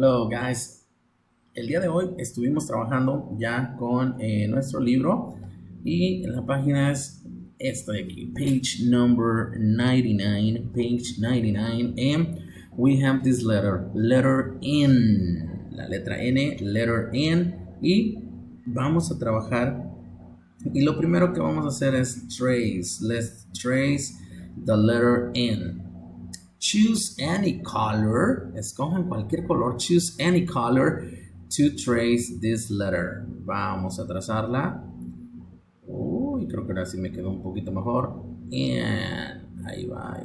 Hello guys, el día de hoy estuvimos trabajando ya con nuestro libro y la página es esta de aquí, page number 99, and we have this letter N, la letra N, letter N, y vamos a trabajar y lo primero que vamos a hacer es let's trace the letter N. Choose any color. Escojan cualquier color. Choose any color to trace this letter. Vamos a trazarla. Uy, creo que ahora sí me quedó un poquito mejor. And ahí va.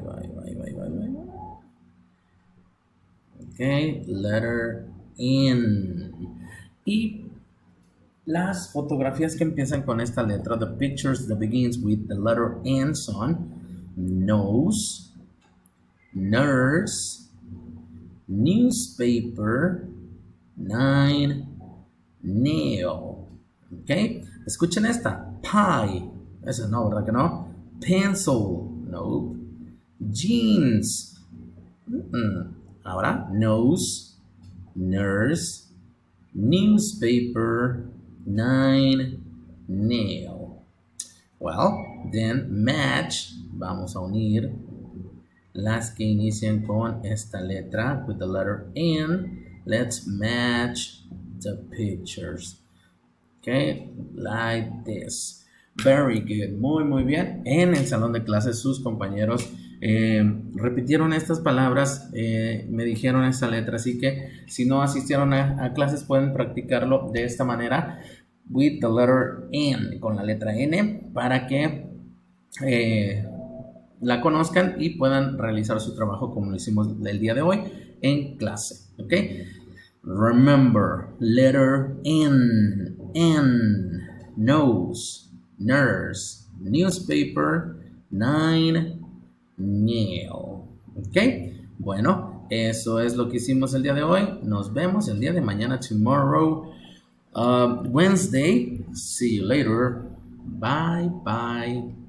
Ok, letter N. Y las fotografías que empiezan con esta letra, the pictures that begins with the letter N son nose, nurse, newspaper, 9, nail. ¿Ok? Escuchen esta. Pie. Esa no, ¿verdad que no? Pencil. Nope. Jeans. Ahora, nose, nurse, newspaper, 9, nail. Well, then match. Vamos a unir las que inician con esta letra, with the letter N. Let's match the pictures. Okay, like this. Very good, muy bien. En el salón de clases sus compañeros repitieron estas palabras, me dijeron esta letra, así que si no asistieron a clases pueden practicarlo de esta manera, with the letter N, con la letra N, para que la conozcan y puedan realizar su trabajo como lo hicimos el día de hoy en clase. ¿Ok? Remember, letter N, nose, nurse, newspaper, 9, nail. ¿Ok? Bueno, eso es lo que hicimos el día de hoy. Nos vemos el día de mañana, tomorrow, Wednesday. See you later. Bye.